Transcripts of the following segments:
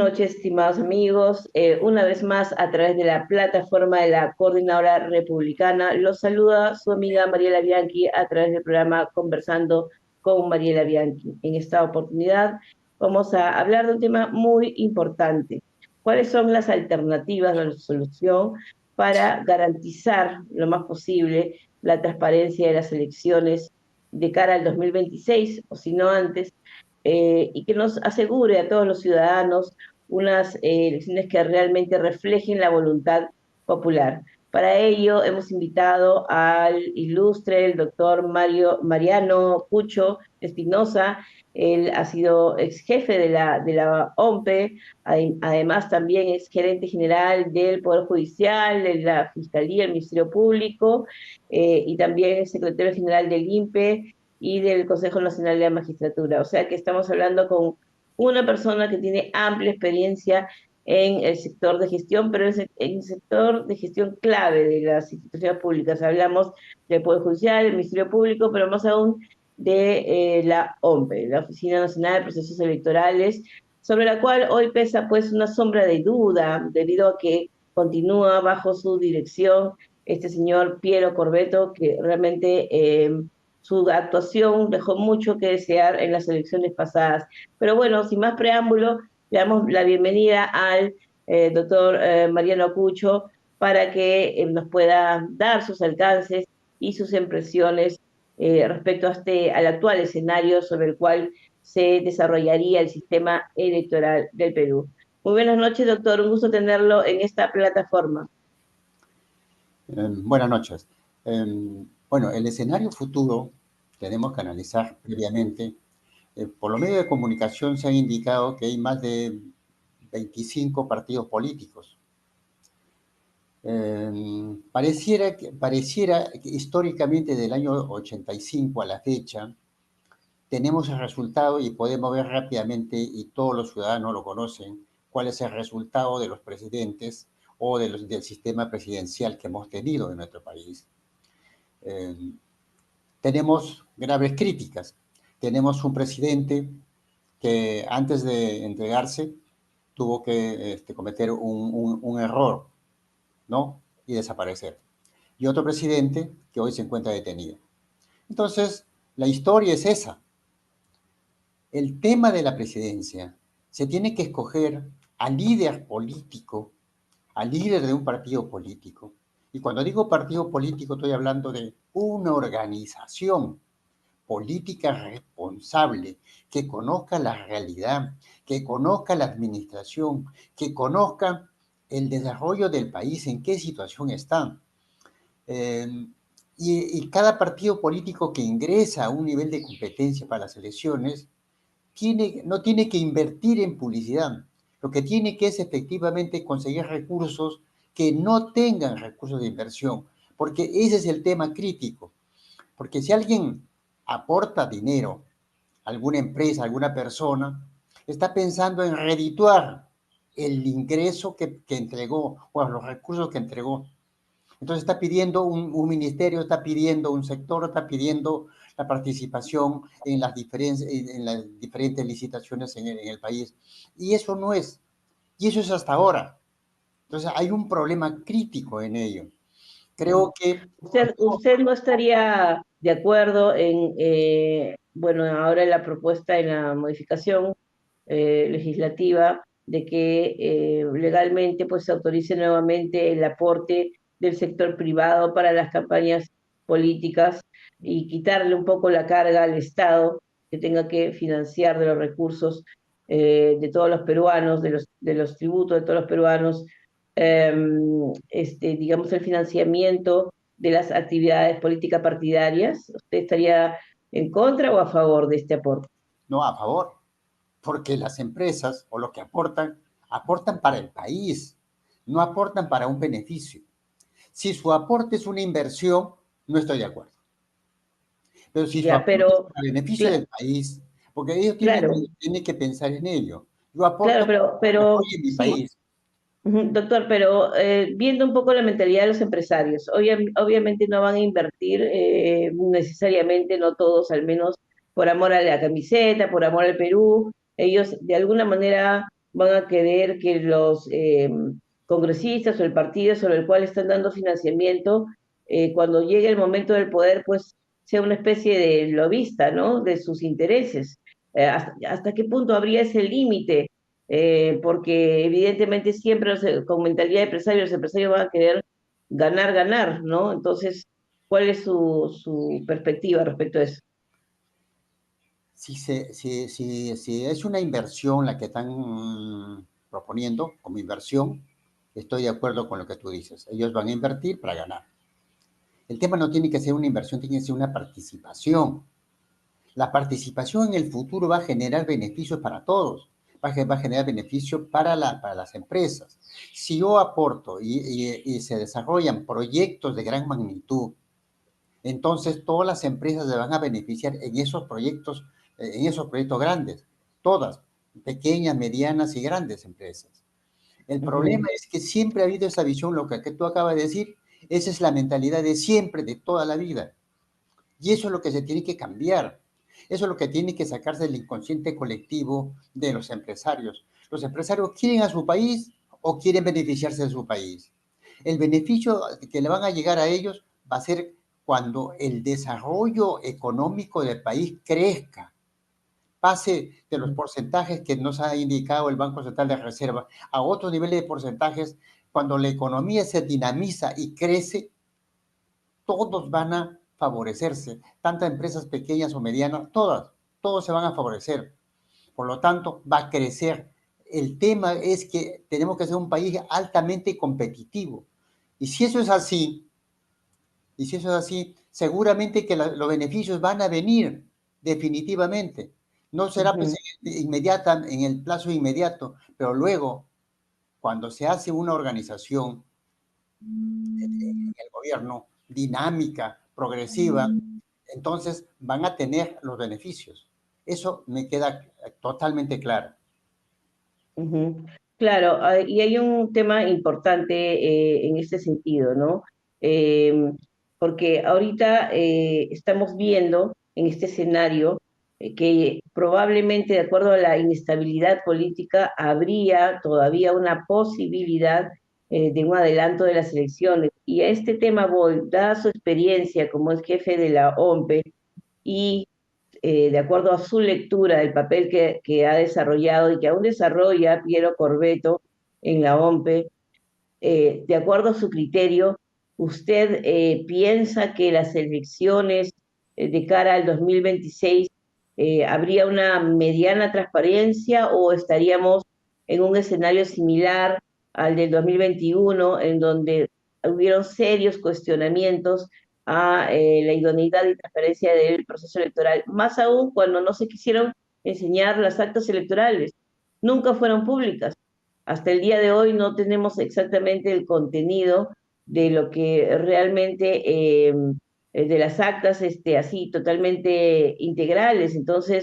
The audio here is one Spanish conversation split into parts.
noches, estimados amigos. Una vez más, a través de la plataforma de la Coordinadora Republicana, los saluda su amiga Mariela Bianchi a través del programa Conversando con Mariela Bianchi. En esta oportunidad vamos a hablar de un tema muy importante. ¿Cuáles son las alternativas de la solución para garantizar lo más posible la transparencia de las elecciones de cara al 2026, o si no antes? Y que nos asegure a todos los ciudadanos unas elecciones que realmente reflejen la voluntad popular. Para ello hemos invitado al ilustre, el doctor Mariano Pucho Espinosa. Él ha sido ex jefe de la OMPE, además también es gerente general del Poder Judicial, de la Fiscalía, el Ministerio Público, y también es secretario general del INPE y del Consejo Nacional de la Magistratura. O sea que estamos hablando con una persona que tiene amplia experiencia en el sector de gestión, pero en el sector de gestión clave de las instituciones públicas. Hablamos del Poder Judicial, del Ministerio Público, pero más aún de la OMPE, la Oficina Nacional de Procesos Electorales, sobre la cual hoy pesa pues una sombra de duda, debido a que continúa bajo su dirección este señor Piero Corbeto, que realmente su actuación dejó mucho que desear en las elecciones pasadas. Pero bueno, sin más preámbulo, le damos la bienvenida al doctor Mariano Acucho para que nos pueda dar sus alcances y sus impresiones respecto al actual escenario sobre el cual se desarrollaría el sistema electoral del Perú. Muy buenas noches, doctor. Un gusto tenerlo en esta plataforma. Buenas noches. Bueno, el escenario futuro tenemos que analizar previamente. Por los medios de comunicación se ha indicado que hay más de 25 partidos políticos. Pareciera que históricamente del año 85 a la fecha tenemos el resultado y podemos ver rápidamente, y todos los ciudadanos lo conocen, cuál es el resultado de los presidentes o del sistema presidencial que hemos tenido en nuestro país. Eh, Tenemos graves críticas. Tenemos un presidente que antes de entregarse tuvo que cometer un error, ¿no? Y desaparecer. Y otro presidente que hoy se encuentra detenido. Entonces, la historia es esa. El tema de la presidencia se tiene que escoger al líder político, al líder de un partido político. Y cuando digo partido político estoy hablando de una organización política responsable, que conozca la realidad, que conozca la administración, que conozca el desarrollo del país, en qué situación está. Eh, y cada partido político que ingresa a un nivel de competencia para las elecciones no tiene que invertir en publicidad. Lo que tiene que es efectivamente conseguir recursos que no tengan recursos de inversión, porque ese es el tema crítico. Porque si alguien aporta dinero a alguna empresa, a alguna persona, está pensando en redituar el ingreso que entregó o los recursos que entregó. Entonces está pidiendo un ministerio, está pidiendo un sector, está pidiendo la participación en las diferentes licitaciones en el país. Y eso no es, y eso es hasta ahora. Entonces hay un problema crítico en ello. Creo que... ¿Usted no estaría de acuerdo en, bueno, ahora en la propuesta, en la modificación legislativa, de que legalmente pues se autorice nuevamente el aporte del sector privado para las campañas políticas y quitarle un poco la carga al Estado que tenga que financiar de los recursos de todos los peruanos, de los tributos de todos los peruanos, eh, digamos, el financiamiento de las actividades políticas partidarias? ¿Usted estaría en contra o a favor de este aporte? No, a favor, porque las empresas o lo que aportan, aportan para el país, no aportan para un beneficio. Si su aporte es una inversión, no estoy de acuerdo. Pero si su Ya, aporte es pero para beneficio cla- del país, porque ellos claro, tienen que pensar en ello. Yo claro, aporto para que pero apoye mi sí. país. Ujú, doctor, pero viendo un poco la mentalidad de los empresarios, obviamente no van a invertir necesariamente, no todos, al menos por amor a la camiseta, por amor al Perú. Ellos de alguna manera van a querer que los congresistas o el partido sobre el cual están dando financiamiento, cuando llegue el momento del poder, pues sea una especie de lobista, ¿no? De sus intereses. ¿Hasta qué punto habría ese límite? Porque evidentemente siempre con mentalidad de empresario, los empresarios van a querer ganar, ganar, ¿no? Entonces, ¿cuál es su perspectiva respecto a eso? Si es una inversión la que están proponiendo como inversión, estoy de acuerdo con lo que tú dices. Ellos van a invertir para ganar. El tema no tiene que ser una inversión, tiene que ser una participación. La participación en el futuro va a generar beneficios para todos, va a generar beneficios para las empresas. Si yo aporto y se desarrollan proyectos de gran magnitud, entonces todas las empresas se van a beneficiar en esos proyectos grandes, todas, pequeñas, medianas y grandes empresas. El Ujú, problema es que siempre ha habido esa visión, lo que tú acabas de decir, esa es la mentalidad de siempre, de toda la vida. Y eso es lo que se tiene que cambiar. Eso es lo que tiene que sacarse del inconsciente colectivo de los empresarios. Los empresarios quieren a su país o quieren beneficiarse de su país. El beneficio que le van a llegar a ellos va a ser cuando el desarrollo económico del país crezca, pase de los ujú, porcentajes que nos ha indicado el Banco Central de Reserva a otros niveles de porcentajes, cuando la economía se dinamiza y crece, todos van a favorecerse, tantas empresas pequeñas o medianas, todos se van a favorecer. Por lo tanto, va a crecer. El tema es que tenemos que ser un país altamente competitivo. Y si eso es así, y si eso es así, seguramente que los beneficios van a venir definitivamente. No será pues ujú. inmediata, en el plazo inmediato, pero luego, cuando se hace una organización en el gobierno dinámica, progresiva, entonces van a tener los beneficios. Eso me queda totalmente claro. Ujú. Claro, y hay un tema importante en este sentido, ¿no? Eh, Porque ahorita estamos viendo en este escenario que probablemente, de acuerdo a la inestabilidad política, habría todavía una posibilidad de un adelanto de las elecciones. Y a este tema voy, dada su experiencia como es jefe de la OMPE y de acuerdo a su lectura del papel que ha desarrollado y que aún desarrolla Piero Corbeto en la OMPE, de acuerdo a su criterio, ¿usted piensa que las elecciones de cara al 2026 habría una mediana transparencia o estaríamos en un escenario similar al del 2021, en donde hubieron serios cuestionamientos a la idoneidad y transparencia del proceso electoral, más aún cuando no se quisieron enseñar las actas electorales? Nunca fueron públicas. Hasta el día de hoy no tenemos exactamente el contenido de lo que realmente, de las actas, así totalmente integrales. Entonces,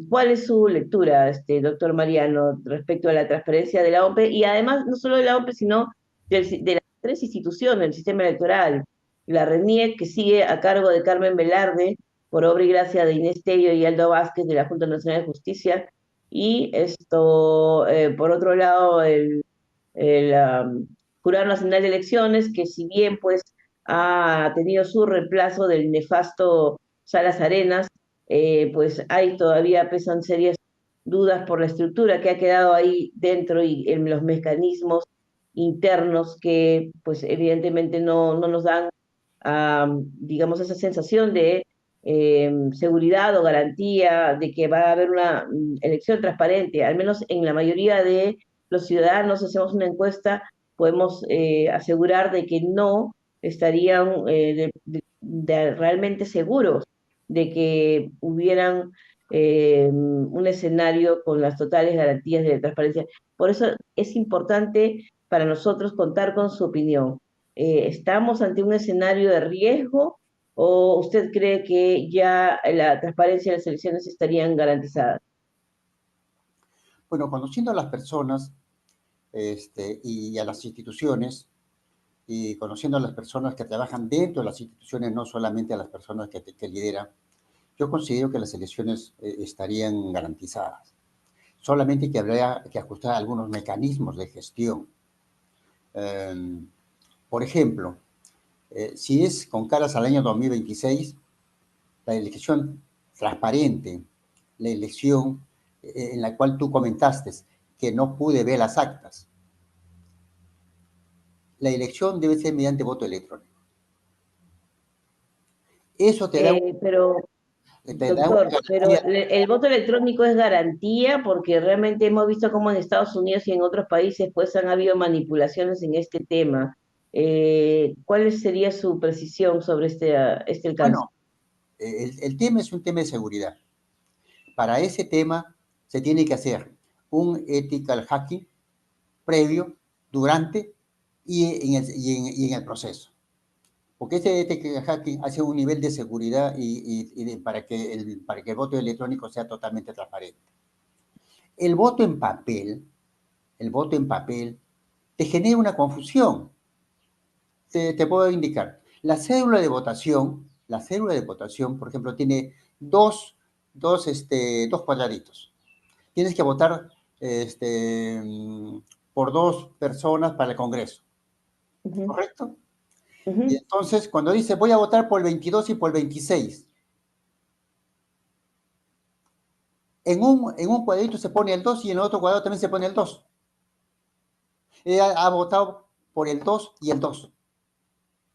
¿cuál es su lectura, doctor Mariano, respecto a la transparencia de la OMPE? Y además, no solo de la OMPE, sino de las tres instituciones del sistema electoral. La RENIEC, que sigue a cargo de Carmen Velarde, por obra y gracia de Inés Tello y Aldo Vázquez de la Junta Nacional de Justicia, y por otro lado, el Jurado Nacional de Elecciones, que si bien pues ha tenido su reemplazo del nefasto Salas Arenas, pues hay todavía pesan serias dudas por la estructura que ha quedado ahí dentro y en los mecanismos internos que pues evidentemente no nos dan, digamos, esa sensación de seguridad o garantía de que va a haber una elección transparente. Al menos en la mayoría de los ciudadanos, hacemos una encuesta, podemos asegurar de que no estarían realmente seguros de que hubieran un escenario con las totales garantías de transparencia. Por eso es importante para nosotros contar con su opinión. ¿Estamos ante un escenario de riesgo o usted cree que ya la transparencia de las elecciones estarían garantizadas? Bueno, conociendo a las personas y a las instituciones, y conociendo a las personas que trabajan dentro de las instituciones, no solamente a las personas que lideran, yo considero que las elecciones estarían garantizadas. solamente que habría que ajustar algunos mecanismos de gestión. Por ejemplo, si es con caras al año 2026, la elección transparente, la elección en la cual tú comentaste que no pude ver las actas, la elección debe ser mediante voto electrónico. Eso Pero, te da una doctor, pero garantía. el voto electrónico es garantía porque realmente hemos visto cómo en Estados Unidos y en otros países pues han habido manipulaciones en este tema. ¿Cuál sería su precisión sobre este alcance? Bueno, el tema es un tema de seguridad. Para ese tema se tiene que hacer un ethical hacking previo, durante y en el proceso. Porque ese ethical hacking hace un nivel de seguridad para que el voto electrónico sea totalmente transparente. El voto en papel, el voto en papel, te genera una confusión. Te puedo indicar. La cédula de votación, por ejemplo, tiene dos cuadraditos. Tienes que votar este, por 2 personas para el Congreso, Ujú, ¿correcto? Y ujú. entonces, cuando dice voy a votar por el 22 y por el 26, en un cuadrito se pone el 2 y en el otro cuadrado también se pone el 2. Ella ha votado por el 2 y el 2.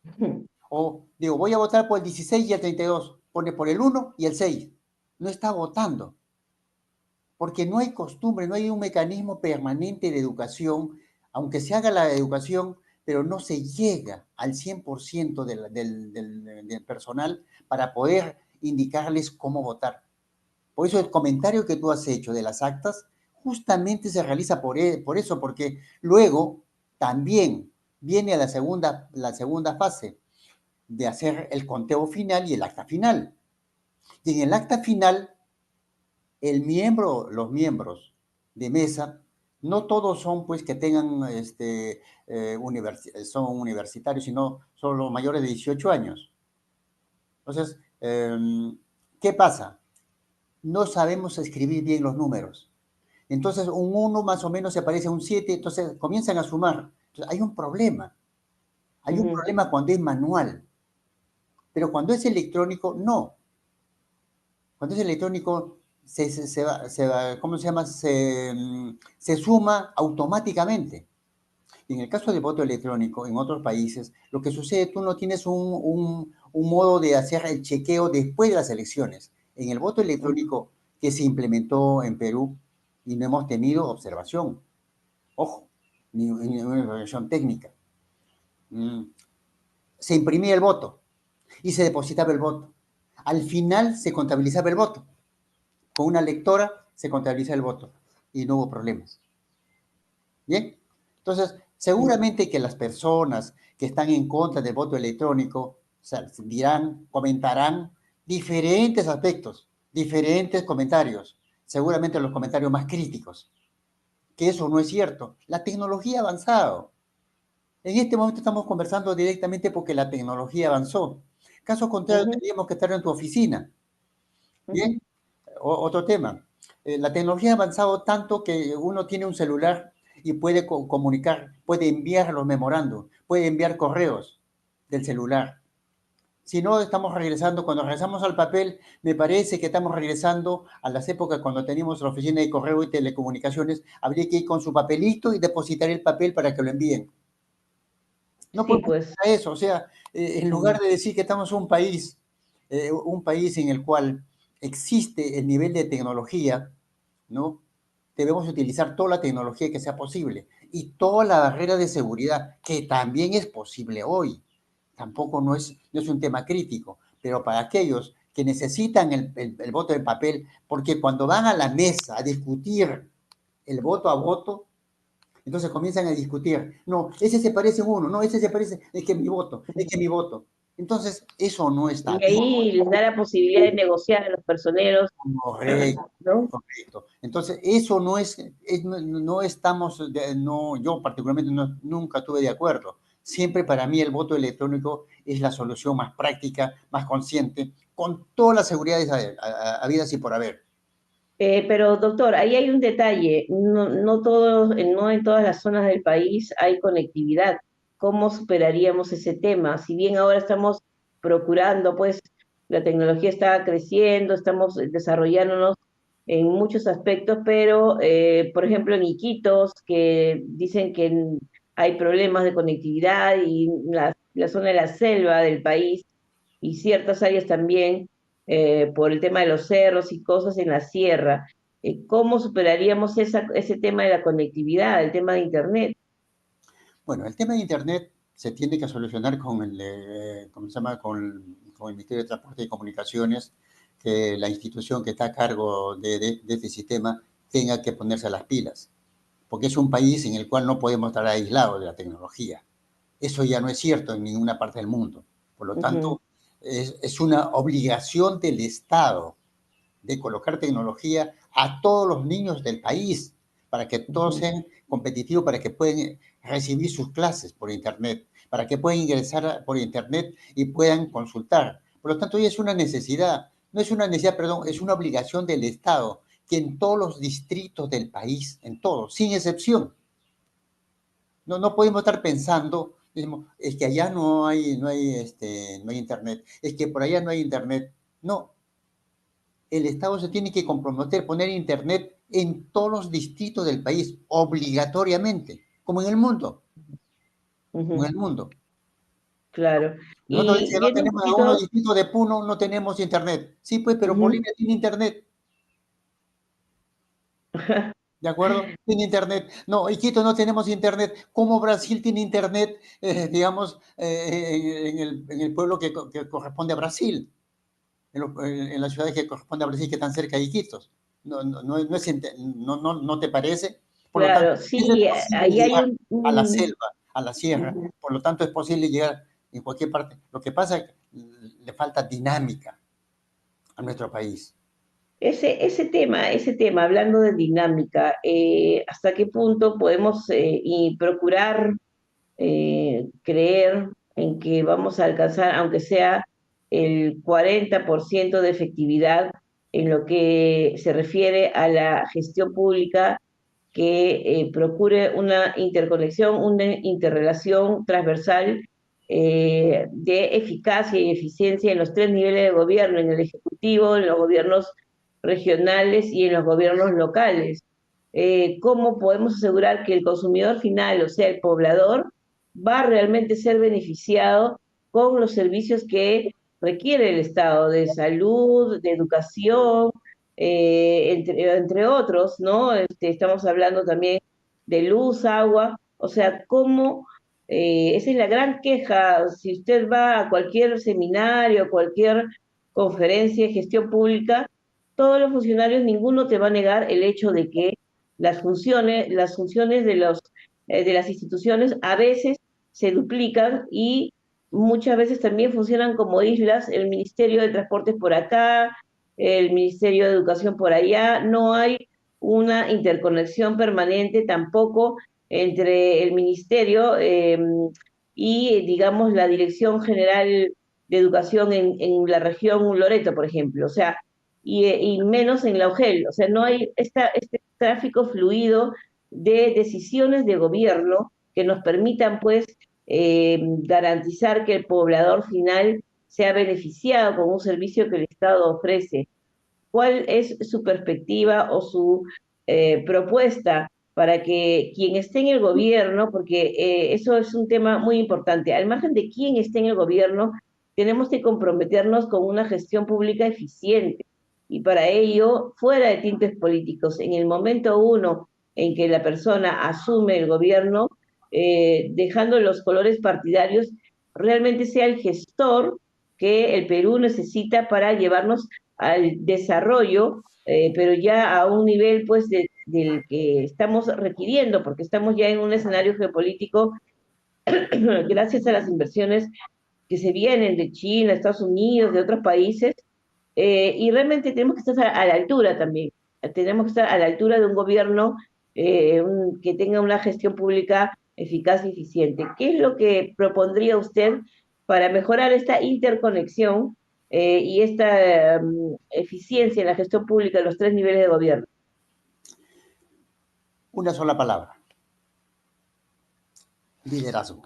Ujú. O digo, voy a votar por el 16 y el 32. Pone por el 1 y el 6. No está votando, porque no hay costumbre, no hay un mecanismo permanente de educación, aunque se haga la educación, pero no se llega al 100% del personal para poder indicarles cómo votar. Por eso el comentario que tú has hecho de las actas justamente se realiza por eso, porque luego también viene a la segunda fase de hacer el conteo final y el acta final. Y en el acta final, los miembros de mesa, no todos son pues que tengan, son universitarios, sino son los mayores de 18 años. Entonces, ¿qué pasa? No sabemos escribir bien los números. Entonces, un 1 más o menos se parece a un 7, entonces comienzan a sumar. Entonces, hay un problema. Hay un Ujú, problema cuando es manual, pero cuando es electrónico, no. Cuando es electrónico, ¿cómo se llama? Se suma automáticamente. Y en el caso del voto electrónico, en otros países, lo que sucede, tú no tienes un modo de hacer el chequeo después de las elecciones. En el voto ujú. electrónico que se implementó en Perú y no hemos tenido observación, ojo, ni una observación técnica. Mm, Se imprimía el voto y se depositaba el voto. Al final se contabilizaba el voto. Con una lectora se contabiliza el voto y no hubo problemas. Bien, entonces seguramente que las personas que están en contra del voto electrónico, o sea, dirán, comentarán diferentes aspectos, diferentes comentarios, seguramente los comentarios más críticos, que eso no es cierto. La tecnología ha avanzado. En este momento estamos conversando directamente porque la tecnología avanzó. Caso contrario, Ujú, tendríamos que estar en tu oficina. Bien, ujú. otro tema. La tecnología ha avanzado tanto que uno tiene un celular y puede comunicar, puede enviar los memorandos, puede enviar correos del celular. Si no, estamos regresando, cuando regresamos al papel, me parece que estamos regresando a las épocas cuando teníamos la oficina de correo y telecomunicaciones, habría que ir con su papelito y depositar el papel para que lo envíen. No Sí, podemos pues. hacer eso, o sea, en lugar Mm. de decir que estamos un país en el cual existe el nivel de tecnología, ¿no? Debemos utilizar toda la tecnología que sea posible y toda la barrera de seguridad, que también es posible hoy. Tampoco no es un tema crítico, pero para aquellos que necesitan el voto en papel, porque cuando van a la mesa a discutir el voto a voto, entonces comienzan a discutir. No, ese se parece a uno, no, ese se parece, es que mi voto, es que mi voto. Entonces, eso no está Y bien. ahí les da la posibilidad de negociar a los personeros, Correcto, ¿no? correcto. Entonces, eso no estamos, no, yo particularmente nunca estuve de acuerdo. Siempre para mí el voto electrónico es la solución más práctica, más consciente, con todas las seguridades habidas y por haber. Pero doctor, ahí hay un detalle, no en todas las zonas del país hay conectividad. ¿Cómo superaríamos ese tema? Si bien ahora estamos procurando, pues la tecnología está creciendo, estamos desarrollándonos en muchos aspectos, pero por ejemplo en Iquitos, que dicen que hay problemas de conectividad y la zona de la selva del país y ciertas áreas también por el tema de los cerros y cosas en la sierra. ¿Cómo superaríamos ese tema de la conectividad, el tema de Internet? Bueno, el tema de Internet se tiene que solucionar con ¿cómo se llama? Con el Ministerio de Transporte y Comunicaciones, que la institución que está a cargo de este sistema tenga que ponerse a las pilas, porque es un país en el cual no podemos estar aislados de la tecnología. Eso ya no es cierto en ninguna parte del mundo. Por lo Ujú, tanto, es una obligación del Estado de colocar tecnología a todos los niños del país para que todos ujú. sean competitivos, para que puedan recibir sus clases por Internet, para que puedan ingresar por Internet y puedan consultar. Por lo tanto, hoy es una necesidad, no es una necesidad, perdón, es una obligación del Estado que en todos los distritos del país, en todos, sin excepción, no podemos estar pensando, decimos, es que allá no hay internet, es que por allá no hay internet. No, el Estado se tiene que comprometer, poner internet en todos los distritos del país, obligatoriamente, como en el mundo, como en Ujú, el mundo. claro. Nosotros Y dicen, no yendo un tenemos, en algunos poquito, distritos de Puno no tenemos internet. Sí, pues, pero ujú, Bolivia tiene internet, ¿de acuerdo? Tiene internet. No, Iquitos no tenemos internet. ¿Cómo Brasil tiene internet, digamos, en el pueblo que corresponde a Brasil? En las ciudades que corresponde a Brasil, que están cerca de Iquitos. No te parece. Por lo tanto, claro, eso es sí, posible ahí hay llegar a la selva, a la sierra. ujú. Por lo tanto, es posible llegar en cualquier parte. Lo que pasa es que le falta dinámica a nuestro país. Ese tema, hablando de dinámica, ¿hasta qué punto podemos y procurar creer en que vamos a alcanzar, aunque sea el 40% de efectividad en lo que se refiere a la gestión pública que procure una interconexión, una interrelación transversal de eficacia y eficiencia en los tres niveles de gobierno, en el Ejecutivo, en los gobiernos regionales y en los gobiernos locales? ¿Cómo podemos asegurar que el consumidor final, o sea, el poblador, va a realmente ser beneficiado con los servicios que requiere el Estado de salud, de educación, entre otros, ¿no? Estamos hablando también de luz, agua, o sea, cómo, esa es la gran queja, si usted va a cualquier seminario, cualquier conferencia de gestión pública, todos los funcionarios, ninguno te va a negar el hecho de que las funciones de las instituciones a veces se duplican y muchas veces también funcionan como islas, el Ministerio de Transportes por acá, el Ministerio de Educación por allá, no hay una interconexión permanente tampoco entre el Ministerio y, digamos, la Dirección General de Educación en la región Loreto, por ejemplo, o sea, y menos en la UGEL, o sea, no hay este tráfico fluido de decisiones de gobierno que nos permitan, pues, garantizar que el poblador final sea beneficiado con un servicio que el Estado ofrece. ¿Cuál es su perspectiva o su propuesta para que quien esté en el gobierno, porque eso es un tema muy importante, al margen de quién esté en el gobierno, tenemos que comprometernos con una gestión pública eficiente y para ello, fuera de tintes políticos, en el momento uno en que la persona asume el gobierno, dejando los colores partidarios, realmente sea el gestor que el Perú necesita para llevarnos al desarrollo, pero ya a un nivel pues del que estamos requiriendo, porque estamos ya en un escenario geopolítico gracias a las inversiones que se vienen de China, Estados Unidos, de otros países, y realmente tenemos que estar a la altura también, tenemos que estar a la altura de un gobierno que tenga una gestión pública eficaz y eficiente. ¿Qué es lo que propondría usted para mejorar esta interconexión y esta eficiencia en la gestión pública en los tres niveles de gobierno? Una sola palabra: liderazgo.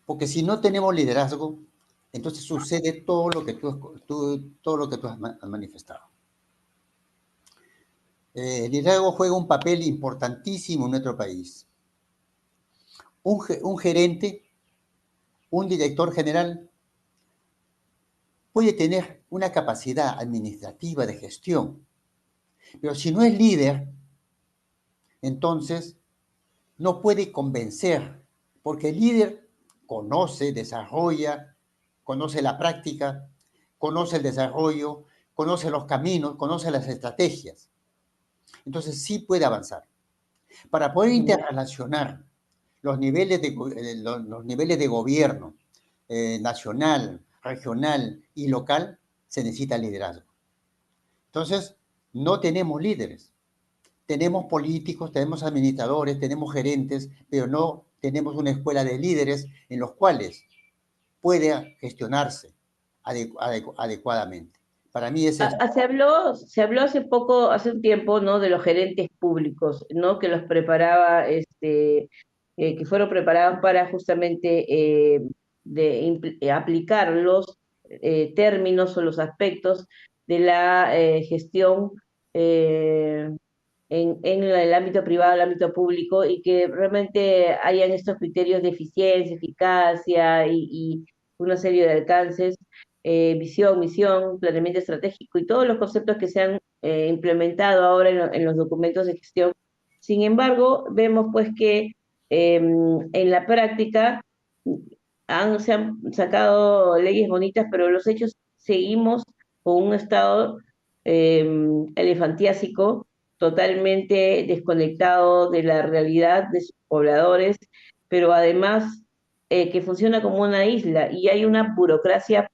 Porque si no tenemos liderazgo, entonces sucede todo lo que todo lo que tú has manifestado. El liderazgo juega un papel importantísimo en nuestro país. Un gerente, un director general, puede tener una capacidad administrativa de gestión, pero si no es líder, entonces no puede convencer, porque el líder conoce, desarrolla, conoce la práctica, conoce el desarrollo, conoce los caminos, conoce las estrategias. Entonces sí puede avanzar. Para poder Ujú. interrelacionar los niveles de gobierno nacional, regional y local, se necesita liderazgo. Entonces, no tenemos líderes. Tenemos políticos, tenemos administradores, tenemos gerentes, pero no tenemos una escuela de líderes en los cuales pueda gestionarse adecuadamente. Para mí ese es... Se habló hace poco, hace un tiempo, ¿no? De los gerentes públicos, ¿no? Que los preparaba, que fueron preparados para justamente aplicar los términos o los aspectos de la gestión eh, en el ámbito privado, el ámbito público, y que realmente hayan estos criterios de eficiencia, eficacia y una serie de alcances, visión, misión, planeamiento estratégico y todos los conceptos que se han implementado ahora en los documentos de gestión. Sin embargo, vemos pues que en la práctica se han sacado leyes bonitas, pero los hechos seguimos con un estado eh, elefantiásico, totalmente desconectado de la realidad de sus pobladores, pero además que funciona como una isla y hay una burocracia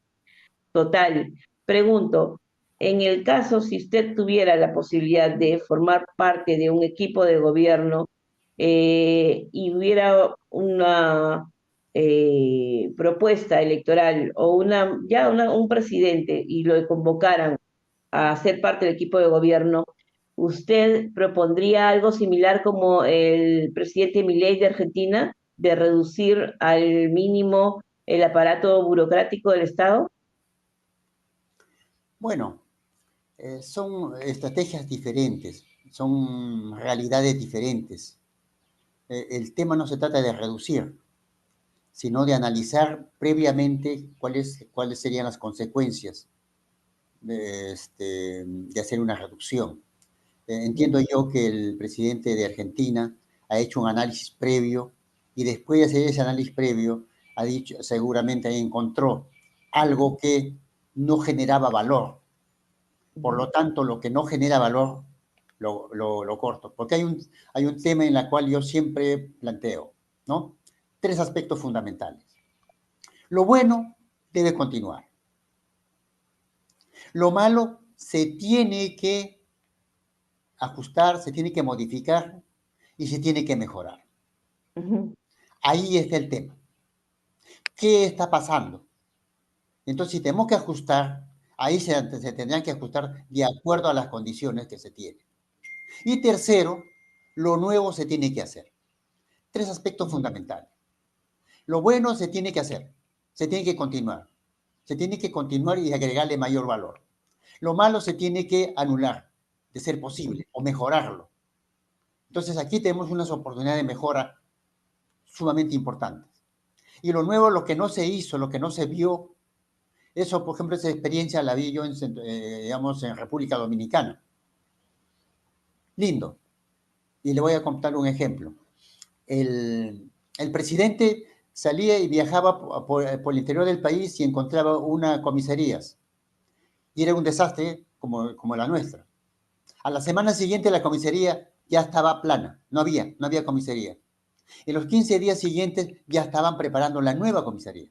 total. Pregunto, en el caso, si usted tuviera la posibilidad de formar parte de un equipo de gobierno y hubiera una propuesta electoral o un presidente y lo convocaran a ser parte del equipo de gobierno, ¿usted propondría algo similar como el presidente Milei de Argentina, de reducir al mínimo el aparato burocrático del Estado? Bueno, son estrategias diferentes, son realidades diferentes. El tema no se trata de reducir, sino de analizar previamente cuáles serían las consecuencias de hacer una reducción. Entiendo yo que el presidente de Argentina ha hecho un análisis previo y después de hacer ese análisis previo ha dicho, seguramente encontró algo que no generaba valor. Por lo tanto, lo que no genera valor lo corto. Porque hay un tema en el cual yo siempre planteo, ¿no? Tres aspectos fundamentales. Lo bueno debe continuar. Lo malo se tiene que ajustar, se tiene que modificar y se tiene que mejorar. Ujú. Ahí está el tema. ¿Qué está pasando? Entonces, si tenemos que ajustar, ahí se tendrán que ajustar de acuerdo a las condiciones que se tienen. Y tercero, lo nuevo se tiene que hacer. Tres aspectos fundamentales. Lo bueno se tiene que hacer, se tiene que continuar. Se tiene que continuar y agregarle mayor valor. Lo malo se tiene que anular, de ser posible, o mejorarlo. Entonces, aquí tenemos unas oportunidades de mejora sumamente importantes. Y lo nuevo, lo que no se hizo, lo que no se vio, eso, por ejemplo, esa experiencia la vi yo digamos, en República Dominicana. Lindo. Y le voy a contar un ejemplo. El presidente salía y viajaba por el interior del país y encontraba una comisarías. Y era un desastre como la nuestra. A la semana siguiente la comisaría ya estaba plana, no había comisaría. En los 15 días siguientes ya estaban preparando la nueva comisaría.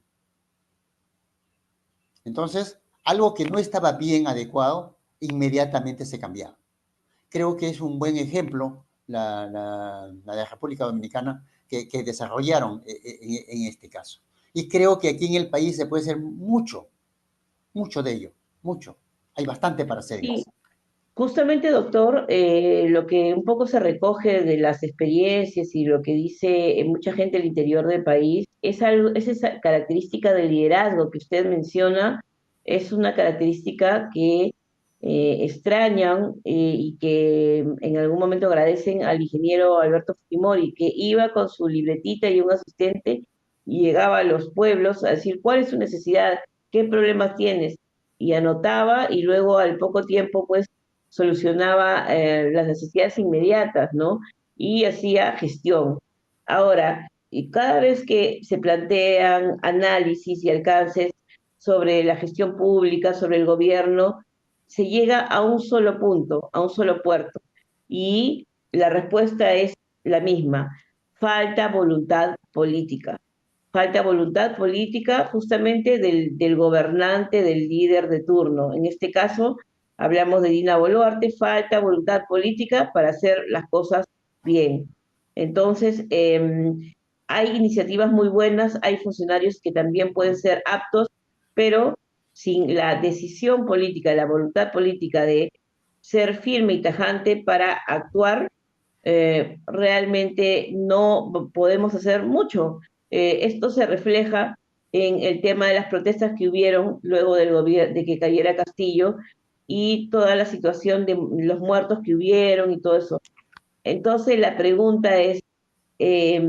Entonces, algo que no estaba bien adecuado, inmediatamente se cambiaba. Creo que es un buen ejemplo la de la República Dominicana que desarrollaron en este caso. Y creo que aquí en el país se puede hacer mucho, mucho de ello, mucho. Hay bastante para hacer. Sí, justamente, doctor, lo que un poco se recoge de las experiencias y lo que dice mucha gente del interior del país es algo, es esa característica de liderazgo que usted menciona, es una característica que extrañan y que en algún momento agradecen al ingeniero Alberto Fujimori, que iba con su libretita y un asistente y llegaba a los pueblos a decir cuál es su necesidad, qué problemas tienes, y anotaba y luego al poco tiempo pues solucionaba las necesidades inmediatas, ¿no? Y hacía gestión. Ahora, y cada vez que se plantean análisis y alcances sobre la gestión pública, sobre el gobierno, se llega a un solo punto, a un solo puerto. Y la respuesta es la misma: falta voluntad política. Falta voluntad política justamente del gobernante, del líder de turno. En este caso, hablamos de Dina Boluarte, falta voluntad política para hacer las cosas bien. Entonces, hay iniciativas muy buenas, hay funcionarios que también pueden ser aptos, pero sin la decisión política, la voluntad política de ser firme y tajante para actuar, realmente no podemos hacer mucho. Esto se refleja en el tema de las protestas que hubieron luego del gobierno, de que cayera Castillo, y toda la situación de los muertos que hubieron y todo eso. Entonces la pregunta es, eh,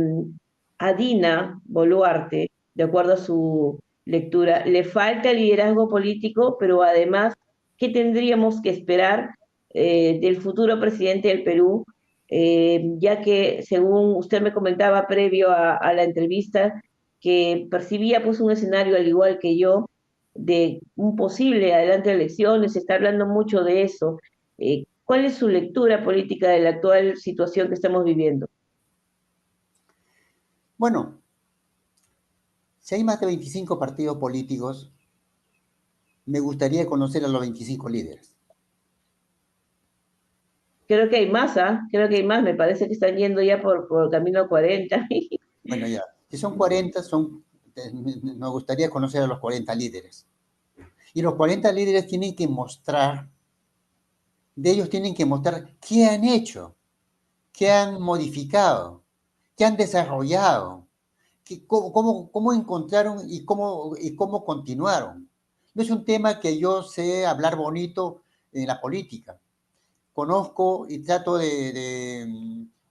a Dina Boluarte, de acuerdo a su lectura, le falta liderazgo político, pero además, ¿qué tendríamos que esperar del futuro presidente del Perú? Ya que, según usted me comentaba previo a la entrevista, que percibía pues un escenario al igual que yo de un posible adelante de elecciones, se está hablando mucho de eso. ¿Cuál es su lectura política de la actual situación que estamos viviendo? Bueno, si hay más de 25 partidos políticos, me gustaría conocer a los 25 líderes. Creo que hay más, ¿ah? Creo que hay más. Me parece que están yendo ya por camino 40. Bueno, ya, si son 40, me gustaría conocer a los 40 líderes. Y los 40 líderes tienen que mostrar, de ellos tienen que mostrar qué han hecho, qué han modificado, qué han desarrollado, cómo encontraron y cómo continuaron. No es un tema que yo sé hablar bonito en la política. Conozco y trato de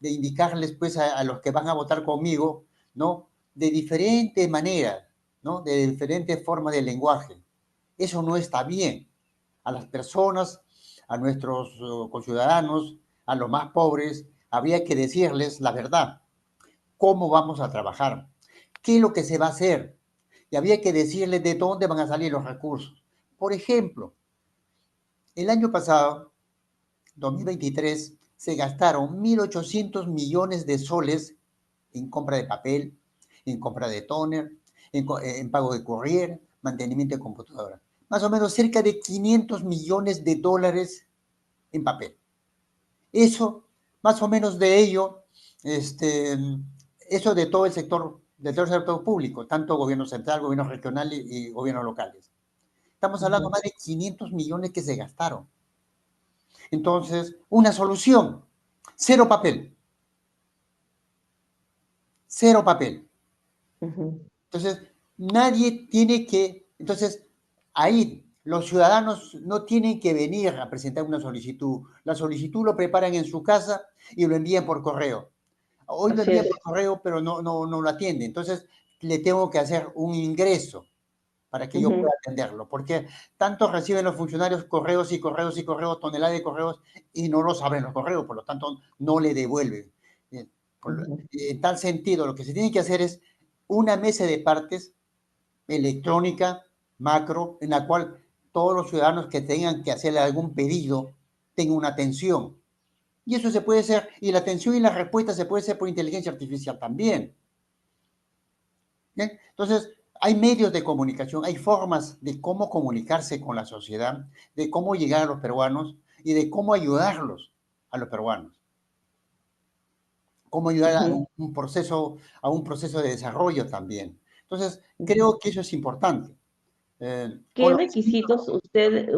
indicarles pues a los que van a votar conmigo, ¿no? De diferentes maneras, ¿no? De diferentes formas de lenguaje. Eso no está bien. A las personas, a nuestros conciudadanos, a los más pobres, habría que decirles la verdad. ¿Cómo vamos a trabajar? ¿Qué es lo que se va a hacer? Y habría que decirles de dónde van a salir los recursos. Por ejemplo, el año pasado 2023 se gastaron 1.800 millones de soles en compra de papel, en compra de toner, en pago de courier, mantenimiento de computadora. Más o menos cerca de 500 millones de dólares en papel. Eso, más o menos de ello, eso de todo el sector público, tanto gobierno central, gobierno regional y gobiernos locales. Estamos hablando más de 500 millones que se gastaron. Entonces, una solución, cero papel, cero papel. Ujú. Entonces, nadie tiene que, entonces, ahí los ciudadanos no tienen que venir a presentar una solicitud. La solicitud lo preparan en su casa y lo envían por correo. Hoy lo Así envían es. por correo, pero no lo atiende. Entonces, le tengo que hacer un ingreso para que yo Ujú, pueda atenderlo, porque tanto reciben los funcionarios correos y correos y correos, toneladas de correos, y no los abren los correos, por lo tanto no le devuelven. Eh, ujú, En tal sentido, lo que se tiene que hacer es una mesa de partes electrónica, macro, en la cual todos los ciudadanos que tengan que hacerle algún pedido tengan una atención. Y eso se puede hacer, y la atención y la respuesta se puede hacer por inteligencia artificial también. ¿Bien? Entonces, hay medios de comunicación, hay formas de cómo comunicarse con la sociedad, de cómo llegar a los peruanos y de cómo ayudarlos a los peruanos. Cómo ayudar ujú. a un proceso de desarrollo también. Entonces, creo que eso es importante. ¿Qué requisitos usted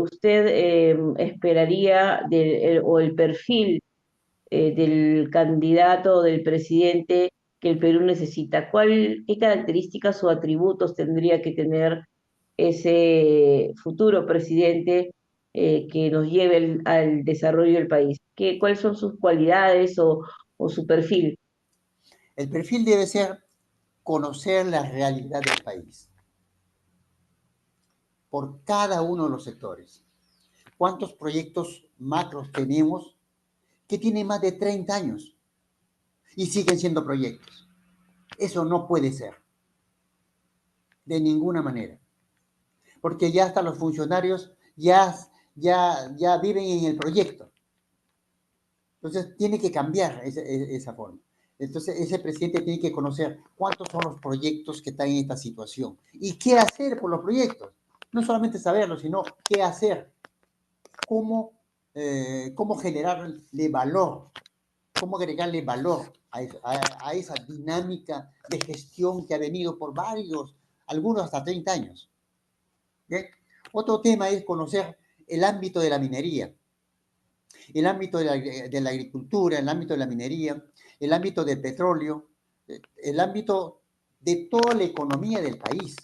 esperaría o el perfil del candidato o del presidente que el Perú necesita? ¿Qué características o atributos tendría que tener ese futuro presidente que nos lleve al desarrollo del país? ¿Cuáles son sus cualidades o su perfil? El perfil debe ser conocer la realidad del país por cada uno de los sectores. ¿Cuántos proyectos macros tenemos que tienen más de 30 años y siguen siendo proyectos? Eso no puede ser, de ninguna manera, porque ya hasta los funcionarios ya viven en el proyecto. Entonces, tiene que cambiar esa forma. Entonces, ese presidente tiene que conocer cuántos son los proyectos que están en esta situación y qué hacer por los proyectos. No solamente saberlo, sino qué hacer, cómo, cómo generarle valor, cómo agregarle valor a esa dinámica de gestión que ha venido por algunos hasta 30 años. ¿Bien? Otro tema es conocer el ámbito de la minería, el ámbito de la agricultura, el ámbito de la minería, el ámbito del petróleo, el ámbito de toda la economía del país.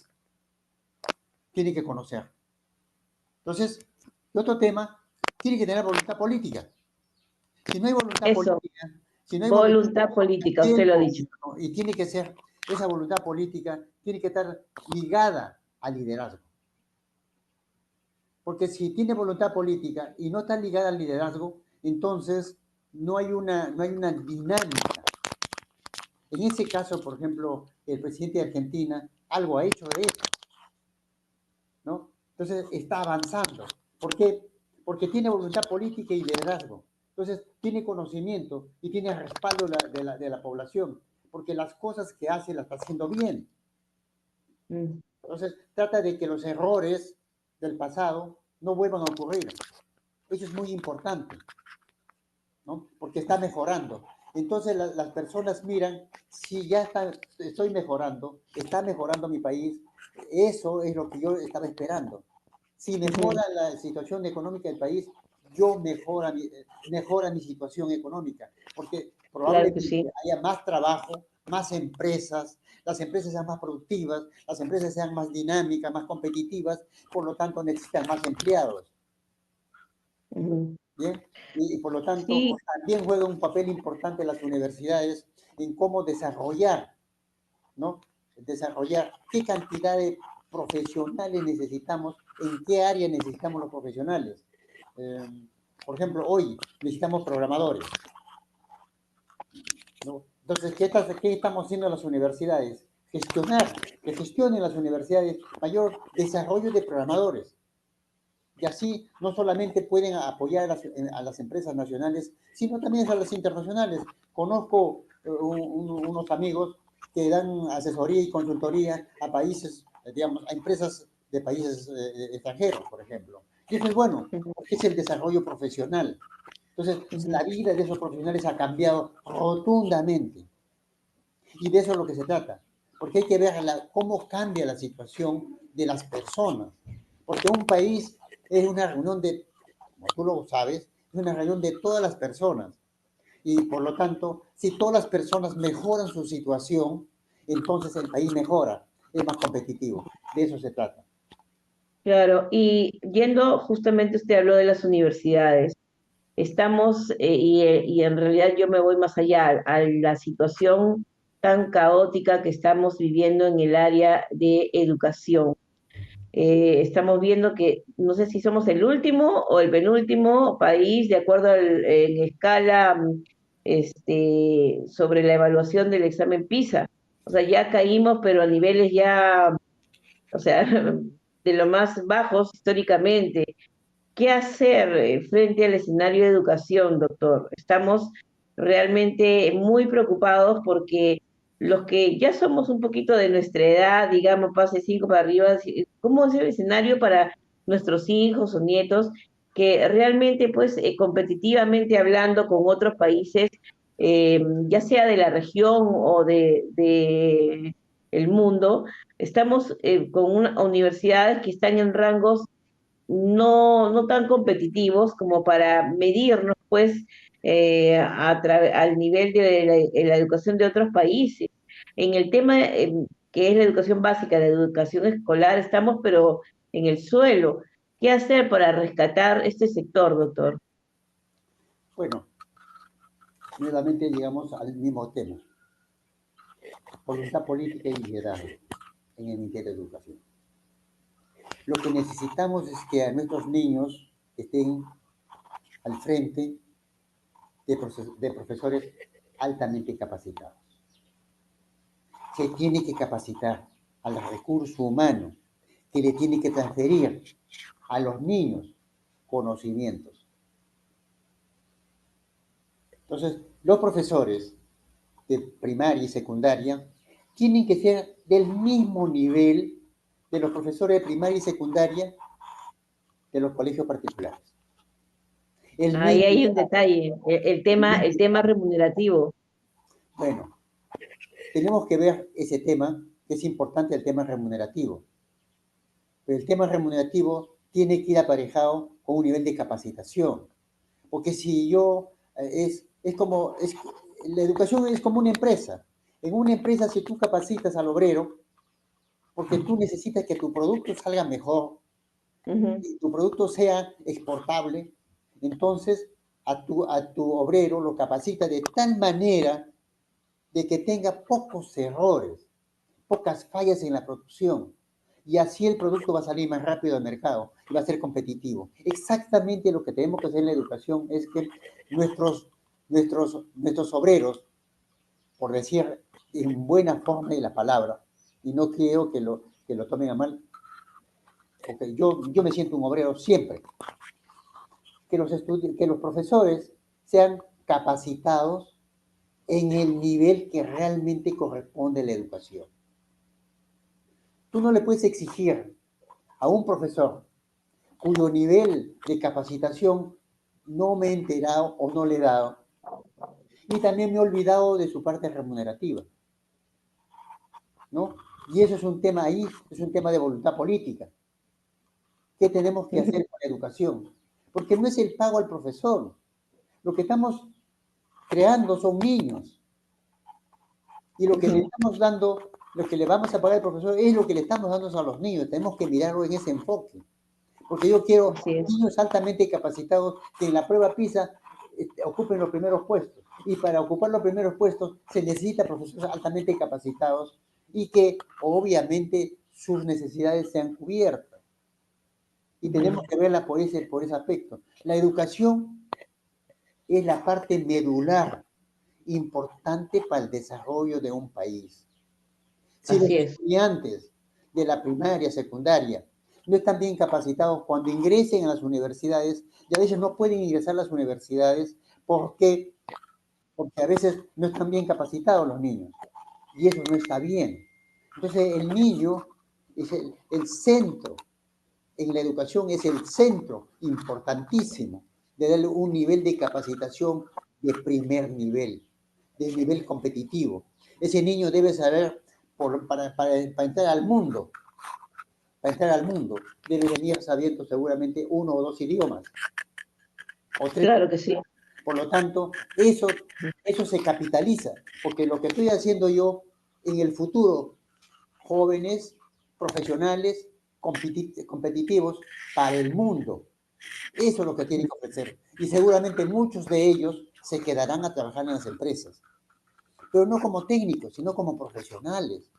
Tiene que conocer. Entonces, otro tema, tiene que tener voluntad política. Si no hay voluntad Eso, política, si no hay voluntad voluntad política, usted lo ha tiempo, dicho. ¿no? Y tiene que ser, esa voluntad política tiene que estar ligada al liderazgo. Porque si tiene voluntad política y no está ligada al liderazgo, entonces no hay una dinámica. En ese caso, por ejemplo, el presidente de Argentina algo ha hecho de eso, ¿no? Entonces está avanzando. ¿Por qué? Porque tiene voluntad política y liderazgo. Entonces tiene conocimiento y tiene respaldo de la población, porque las cosas que hace las está haciendo bien. Mm. Entonces trata de que los errores del pasado no vuelvan a ocurrir. Eso es muy importante, ¿no? Porque está mejorando. Entonces las personas miran, si ya estoy mejorando, está mejorando mi país, eso es lo que yo estaba esperando. Si mejora Ujú. la situación económica del país, yo mejora mi situación económica, porque Claro que probablemente sí. haya más trabajo, más empresas, las empresas sean más productivas, las empresas sean más dinámicas, más competitivas, por lo tanto necesitan más empleados. Ujú. ¿Bien? Y por lo tanto, Sí, también juega un papel importante las universidades en cómo desarrollar, ¿no? Desarrollar qué cantidad de profesionales necesitamos, en qué área necesitamos los profesionales. Eh, por ejemplo, hoy necesitamos programadores, ¿no? Entonces, ¿qué estamos haciendo en las universidades? Que gestionen las universidades mayor desarrollo de programadores. Y así no solamente pueden apoyar a las empresas nacionales, sino también a las internacionales. Conozco unos amigos que dan asesoría y consultoría a países, digamos, a empresas de países extranjeros, por ejemplo. Y eso es bueno, ujú, porque es el desarrollo profesional. Entonces, ujú. la vida de esos profesionales ha cambiado rotundamente. Y de eso es lo que se trata. Porque hay que ver cómo cambia la situación de las personas. Porque un país es una reunión como tú lo sabes, es una reunión de todas las personas. Y por lo tanto, si todas las personas mejoran su situación, entonces el país mejora, es más competitivo. De eso se trata. Claro, y yendo, justamente usted habló de las universidades. Estamos, y en realidad yo me voy más allá, a la situación tan caótica que estamos viviendo en el área de educación. Estamos viendo que no sé si somos el último o el penúltimo país, de acuerdo en escala, sobre la evaluación del examen PISA. O sea, ya caímos, pero a niveles ya, o sea, de lo más bajos históricamente. ¿Qué hacer frente al escenario de educación, doctor? Estamos realmente muy preocupados porque los que ya somos un poquito de nuestra edad, digamos, pase 5 para arriba, ¿cómo es el escenario para nuestros hijos o nietos que realmente, pues, competitivamente hablando con otros países, ya sea de la región o el mundo, estamos con universidades que están en rangos no tan competitivos como para medirnos, pues, al nivel de la educación de otros países. En el tema que es la educación básica, la educación escolar, estamos pero en el suelo. ¿Qué hacer para rescatar este sector, doctor? Bueno, nuevamente llegamos al mismo tema, voluntad política y liderazgo en el Ministerio de Educación. Lo que necesitamos es que a nuestros niños estén al frente de profesores altamente capacitados. Se tiene que capacitar al recurso humano que le tiene que transferir a los niños conocimientos. Entonces, los profesores de primaria y secundaria tienen que ser del mismo nivel de los profesores de primaria y secundaria de los colegios particulares. El Ahí mismo, hay un detalle, el tema remunerativo. bueno, tenemos que ver ese tema, que es importante el tema remunerativo. Pero el tema remunerativo tiene que ir aparejado con un nivel de capacitación. Porque si yo, la educación es como una empresa. En una empresa, si tú capacitas al obrero, porque tú necesitas que tu producto salga mejor, Ujú. y tu producto sea exportable, entonces a tu obrero lo capacita de tal manera de que tenga pocos errores, pocas fallas en la producción. Y así el producto va a salir más rápido al mercado y va a ser competitivo. Exactamente lo que tenemos que hacer en la educación es que nuestros obreros, por decir en buena forma de la palabra, y no quiero que lo tomen a mal, porque yo me siento un obrero siempre, que los profesores sean capacitados en el nivel que realmente corresponde a la educación. Tú no le puedes exigir a un profesor cuyo nivel de capacitación no me he enterado o no le he dado, y también me he olvidado de su parte remunerativa, ¿no? Y eso es un tema ahí, es un tema de voluntad política. ¿Qué tenemos que hacer con la educación? Porque no es el pago al profesor. Lo que estamos creando son niños. Y lo que le Ujú. estamos dando, lo que le vamos a pagar al profesor es lo que le estamos dando a los niños. Tenemos que mirarlo en ese enfoque. Porque yo quiero Así es. niños altamente capacitados que en la prueba PISA ocupen los primeros puestos. Y para ocupar los primeros puestos se necesita profesores altamente capacitados y que obviamente sus necesidades sean cubiertas. Y Ujú. tenemos que verla por ese aspecto. La educación es la parte medular importante para el desarrollo de un país. Si los Así es. estudiantes de la primaria, secundaria, no están bien capacitados cuando ingresen a las universidades, y a veces no pueden ingresar a las universidades porque, porque a veces no están bien capacitados los niños, y eso no está bien. Entonces el niño es el centro, en la educación es el centro importantísimo de darle un nivel de capacitación de primer nivel, de nivel competitivo. Ese niño debe saber, para entrar al mundo, debe venir sabiendo seguramente uno o dos idiomas, o tres. Claro que sí. Por lo tanto, eso se capitaliza, porque lo que estoy haciendo yo en el futuro, jóvenes, profesionales, competitivos para el mundo, eso es lo que tienen que ofrecer. Y seguramente muchos de ellos se quedarán a trabajar en las empresas, pero no como técnicos, sino como profesionales.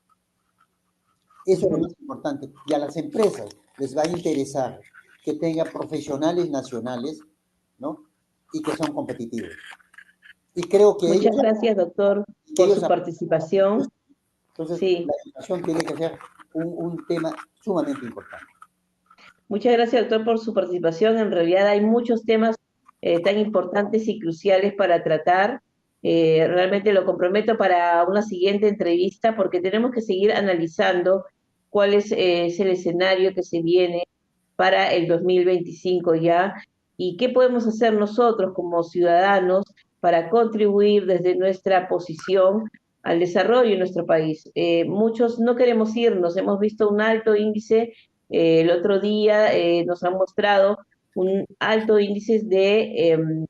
Eso es lo Ujú. más importante. Y a las empresas les va a interesar que tenga profesionales nacionales, ¿no? Y que son competitivos. Y creo que ellos, Muchas gracias, doctor, que por ellos su participación. entonces Sí, la educación tiene que ser un tema sumamente importante. muchas gracias, doctor, por su participación. En realidad hay muchos temas tan importantes y cruciales para tratar. Realmente lo comprometo para una siguiente entrevista porque tenemos que seguir analizando cuál es el escenario que se viene para el 2025 ya y qué podemos hacer nosotros como ciudadanos para contribuir desde nuestra posición al desarrollo en nuestro país. Muchos no queremos irnos, hemos visto un alto índice, el otro día nos han mostrado un alto índice de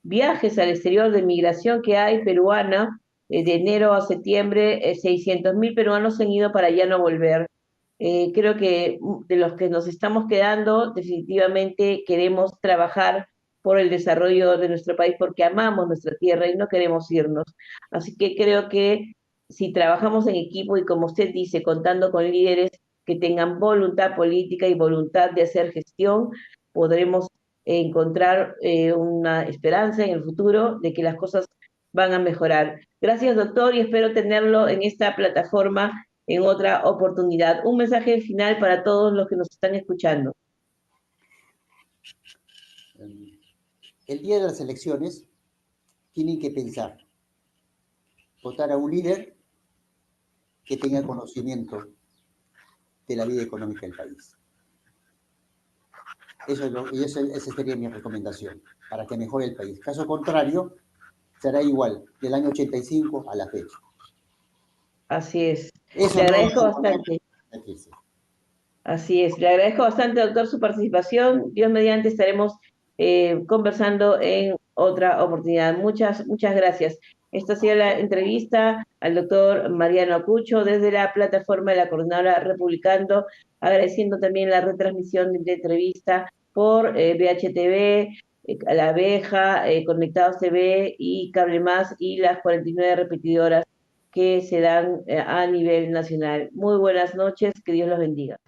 viajes al exterior de migración que hay peruana, de enero a septiembre, 600.000 peruanos han ido para ya no volver. Creo que de los que nos estamos quedando, definitivamente queremos trabajar por el desarrollo de nuestro país porque amamos nuestra tierra y no queremos irnos. Así que creo que si trabajamos en equipo y como usted dice, contando con líderes que tengan voluntad política y voluntad de hacer gestión, podremos encontrar una esperanza en el futuro de que las cosas van a mejorar. Gracias, doctor, y espero tenerlo en esta plataforma en otra oportunidad. Un mensaje final para todos los que nos están escuchando. El día de las elecciones tienen que pensar, votar a un líder que tenga conocimiento de la vida económica del país. Esa sería mi recomendación, para que mejore el país. Caso contrario, será igual, del año 85 a la fecha. Así es. Eso Le no agradezco va a poner bastante. la crisis. Así es. Le agradezco bastante, doctor, su participación. Dios mediante estaremos conversando en otra oportunidad. Muchas gracias. Esta ha sido la entrevista al doctor Mariano Acucho desde la plataforma de la Coordinadora Republicando, agradeciendo también la retransmisión de entrevista por BHTV, La Abeja, Conectados TV y Cable Más y las 49 repetidoras que se dan a nivel nacional. Muy buenas noches, que Dios los bendiga.